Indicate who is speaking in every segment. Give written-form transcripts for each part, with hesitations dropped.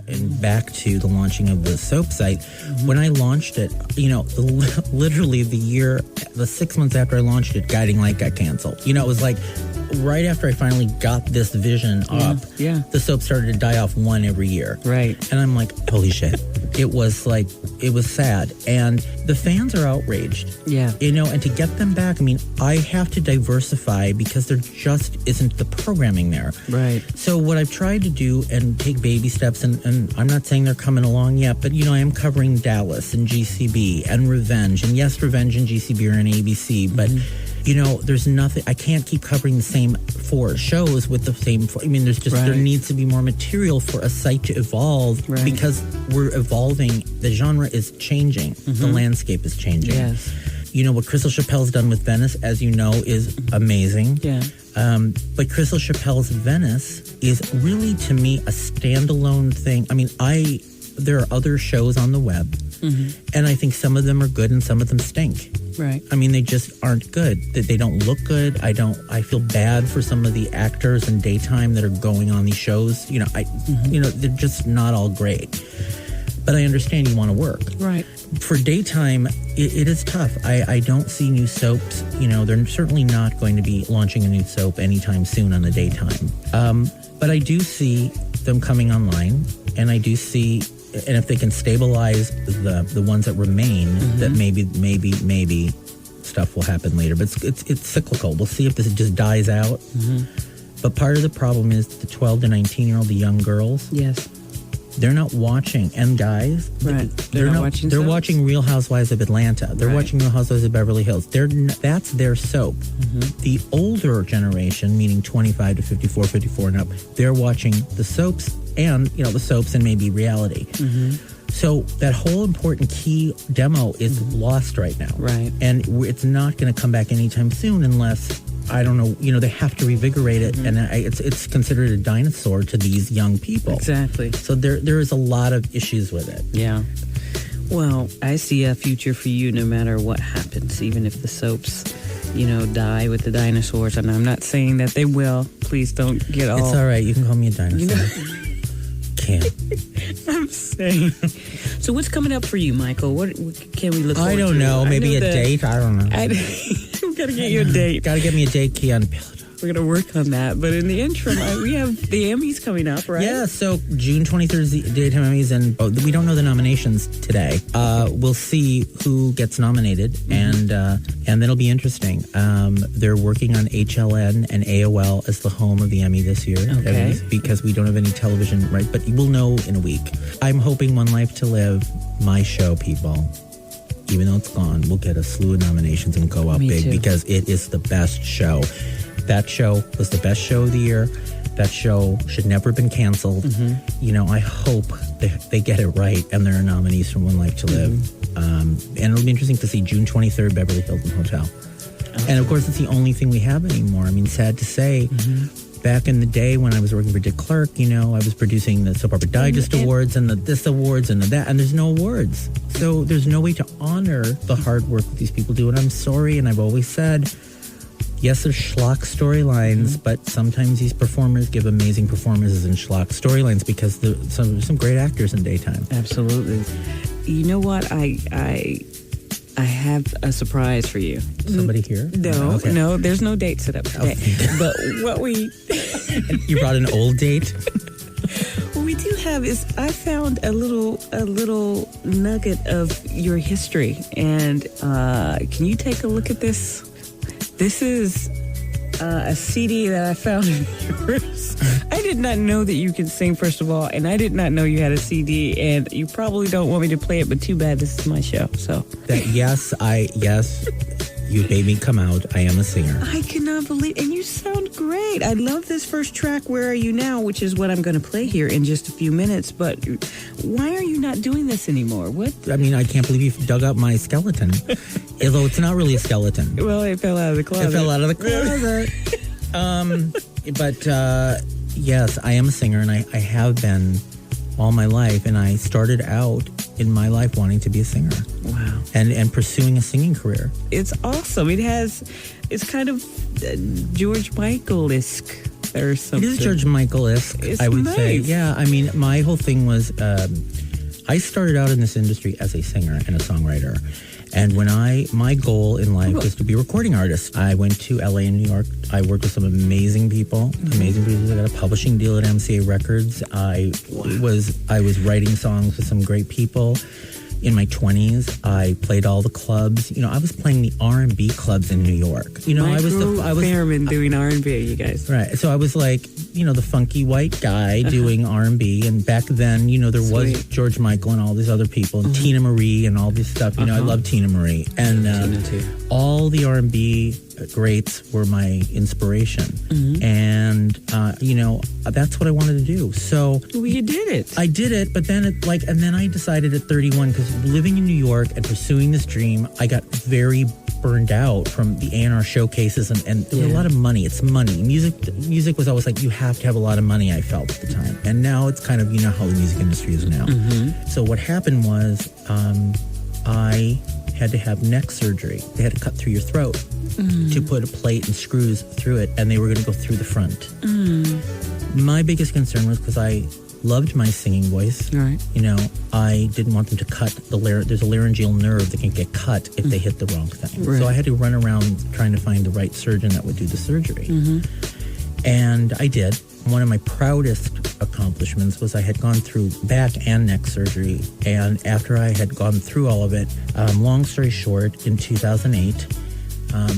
Speaker 1: and back to the launching of the soap site, when I launched it, literally the 6 months after I launched it, Guiding Light got canceled. It was like right after I finally got this vision up, the soap started to die off one every year.
Speaker 2: Right.
Speaker 1: And I'm like, holy shit. It was sad. And the fans are outraged.
Speaker 2: Yeah.
Speaker 1: And to get them back, I have to diversify because there just isn't the programming there.
Speaker 2: Right.
Speaker 1: So what I've tried to do and take baby steps, and I'm not saying they're coming along yet, but, I am covering Dallas and GCB and Revenge. And yes, Revenge and GCB are on ABC, but... there's nothing, I can't keep covering the same 4 shows with the same, there's just, there needs to be more material for a site to evolve because we're evolving. The genre is changing. The landscape is changing.
Speaker 2: Yes.
Speaker 1: What Crystal Chappelle's done with Venice, as you know, is amazing.
Speaker 2: Yeah.
Speaker 1: But Crystal Chappelle's Venice is really, to me, a standalone thing. There are other shows on the web, and I think some of them are good and some of them stink.
Speaker 2: Right.
Speaker 1: They just aren't good. They don't look good. I feel bad for some of the actors in daytime that are going on these shows. They're just not all great. But I understand you want to work.
Speaker 2: Right.
Speaker 1: For daytime, it is tough. I don't see new soaps. They're certainly not going to be launching a new soap anytime soon on the daytime. But I do see them coming online, and I do see... And if they can stabilize the ones that remain, that maybe stuff will happen later. But it's cyclical. We'll see if this just dies out. But part of the problem is the 12 to 19-year-old, the young girls.
Speaker 2: Yes.
Speaker 1: They're not watching. And guys,
Speaker 2: right. They're not watching.
Speaker 1: They're watching Real Housewives of Atlanta. They're watching Real Housewives of Beverly Hills. That's their soap. The older generation, meaning 25 to 54 and up, they're watching the soaps. And, the soaps and maybe reality. So that whole important key demo is lost right now.
Speaker 2: Right.
Speaker 1: And it's not going to come back anytime soon unless, I don't know, they have to revigorate it. And it's considered a dinosaur to these young people.
Speaker 2: Exactly.
Speaker 1: So there is a lot of issues with it.
Speaker 2: Yeah. Well, I see a future for you no matter what happens, even if the soaps... die with the dinosaurs. And I'm not saying that they will. Please don't get all...
Speaker 1: It's all right. You can call me a dinosaur.
Speaker 2: I'm saying. So what's coming up for you, Michael? What can we look forward to?
Speaker 1: I don't know. Maybe a date? I don't know.
Speaker 2: I've got to get you a date.
Speaker 1: Got to get me a date, Kia.
Speaker 2: We're going to work on that. But in the interim, we have the Emmys coming up, right?
Speaker 1: Yeah, so June 23rd is the Daytime Emmys, and we don't know the nominations today. We'll see who gets nominated, and then it'll be interesting. They're working on HLN and AOL as the home of the Emmy this year.
Speaker 2: Okay.
Speaker 1: Because we don't have any television, right? But we'll know in a week. I'm hoping One Life to Live, my show, people, even though it's gone, we'll get a slew of nominations and go out
Speaker 2: Me
Speaker 1: big
Speaker 2: too.
Speaker 1: Because it is the best show. That show was the best show of the year. That show should never have been canceled. I hope they get it right and there are nominees from One Life to Live. And it'll be interesting to see June 23rd, Beverly Hilton Hotel. Okay. And of course, it's the only thing we have anymore. Sad to say, back in the day when I was working for Dick Clark, I was producing the Soap Opera Digest Awards and the this awards and the that, and there's no awards. So there's no way to honor the hard work that these people do. And I'm sorry, and I've always said, yes, there's schlock storylines, but sometimes these performers give amazing performances in schlock storylines because there's some great actors in daytime.
Speaker 2: Absolutely. You know what? I have a surprise for you.
Speaker 1: Somebody here?
Speaker 2: No, there's no date set up today. But what we...
Speaker 1: You brought an old date?
Speaker 2: What we do have is I found a little nugget of your history. And can you take a look at this? This is a CD that I found of yours. I did not know that you could sing, first of all, and I did not know you had a CD, and you probably don't want me to play it, but too bad, this is my show, so.
Speaker 1: Yes, you made me come out. I am a singer.
Speaker 2: I cannot believe, and you sound great. I love this first track, Where Are You Now, which is what I'm going to play here in just a few minutes, but why are you not doing this anymore? What?
Speaker 1: I can't believe you dug up my skeleton. Although it's not really a skeleton.
Speaker 2: Well, it fell out of the closet.
Speaker 1: It fell out of the closet. Yes, I am a singer, and I have been all my life, and I started out in my life wanting to be a singer.
Speaker 2: Wow.
Speaker 1: And pursuing a singing career.
Speaker 2: It's awesome. It's kind of George Michael-esque. There's something.
Speaker 1: It is George Michael-esque,
Speaker 2: It's
Speaker 1: I would say.
Speaker 2: nice.
Speaker 1: Yeah, I mean, my whole thing was, I started out in this industry as a singer and a songwriter. And when my goal in life was to be a recording artist. I went to LA and New York. I worked with some amazing people, amazing producers. I got a publishing deal at MCA Records. I was writing songs with some great people. In my 20s, I played all the clubs. You know, I was playing the R&B clubs in New York. You know, I was
Speaker 2: Fairman doing R&B, you guys.
Speaker 1: Right. So I was like, you know, the funky white guy doing R&B. And back then, you know, there was George Michael and all these other people and Tina Marie and all this stuff. You know, I love Tina Marie. And
Speaker 2: Tina too.
Speaker 1: all the R&B greats were my inspiration. And, you know, that's what I wanted to do. So
Speaker 2: Well, you did it.
Speaker 1: I did it, but then and then I decided at 31, because living in New York and pursuing this dream, I got very burned out from the A&R showcases and there was a lot of money. It's money. Music was always like, you have to have a lot of money, I felt at the time. And now it's kind of, you know how the music industry is now. So what happened was I had to have neck surgery. They had to cut through your throat to put a plate and screws through it, and they were going to go through the front. My biggest concern was because I loved my singing voice.
Speaker 2: Right.
Speaker 1: You know, I didn't want them to cut there's a laryngeal nerve that can get cut if they hit the wrong thing.
Speaker 2: Right.
Speaker 1: So I had to run around trying to find the right surgeon that would do the surgery. And I did. One of my proudest accomplishments was I had gone through back and neck surgery. And after I had gone through all of it, long story short, in 2008,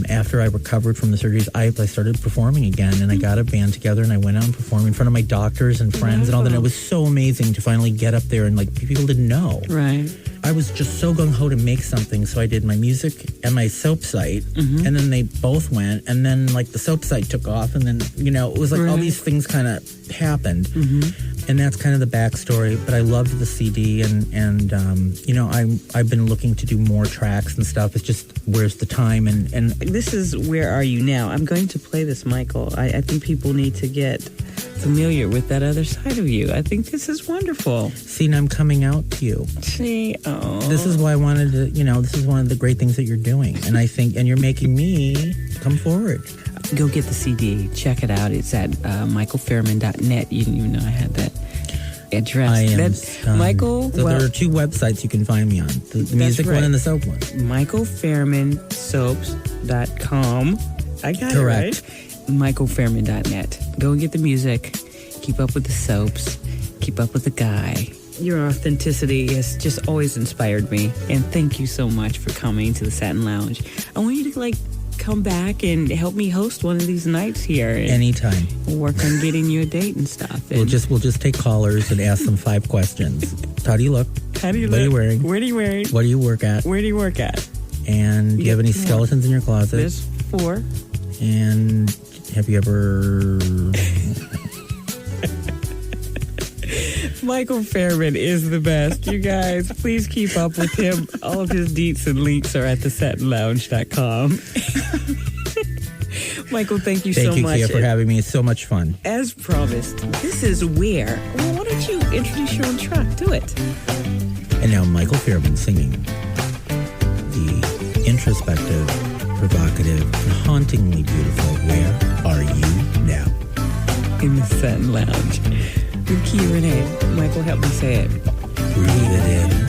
Speaker 1: after I recovered from the surgeries, I started performing again, and I got a band together, and I went out and performed in front of my doctors and friends and all that. And it was so amazing to finally get up there, and like people didn't know.
Speaker 2: Right.
Speaker 1: I was just so gung-ho to make something, so I did my music and my soap site, and then they both went, and then like the soap site took off, and then, you know, it was like all these things kind of happened. And that's kind of the backstory. But I loved the CD, and you know, I've been looking to do more tracks and stuff. It's just, where's the time? And
Speaker 2: This is Where Are You Now? I'm going to play this, Michael. I think people need to get familiar with that other side of you. I think this is wonderful.
Speaker 1: see, now I'm coming out to you.
Speaker 2: See,
Speaker 1: This is why I wanted to, you know, this is one of the great things that you're doing. And I think, and you're making me come forward.
Speaker 2: Go get the CD. Check it out. It's at MichaelFairman.net. You didn't even know I had that address.
Speaker 1: I am
Speaker 2: That's
Speaker 1: stunned.
Speaker 2: Michael.
Speaker 1: So there are two websites you can find me on: the music one and the soap one.
Speaker 2: MichaelFairmanSoaps.com. I got
Speaker 1: Correct.
Speaker 2: it right. MichaelFairman.net. Go and get the music. Keep up with the soaps. Keep up with the guy. Your authenticity has just always inspired me. And thank you so much for coming to the Satin Lounge. I want you to come back and help me host one of these nights here.
Speaker 1: Anytime.
Speaker 2: We'll work on getting you a date and stuff. And
Speaker 1: We'll just take callers and ask them 5 questions. How do you look?
Speaker 2: how do you
Speaker 1: What
Speaker 2: look?
Speaker 1: are you wearing?
Speaker 2: Where do you wear?
Speaker 1: What do you work at?
Speaker 2: Where do you work at?
Speaker 1: And do you have any skeletons in your closet?
Speaker 2: There's 4.
Speaker 1: And have you ever...
Speaker 2: Michael Fairman is the best. You guys, please keep up with him. All of his deets and links are at TheSatinLounge.com. Michael, thank you so much.
Speaker 1: Thank you, Kia, for having me. It's so much fun.
Speaker 2: As promised, this is Where. Well, why don't you introduce your own track? Do it.
Speaker 1: And now Michael Fairman singing the introspective, provocative, and hauntingly beautiful Where Are You Now?
Speaker 2: In the Satin Lounge. With KiaRene. Michael, help me say it.
Speaker 1: Breathe it in.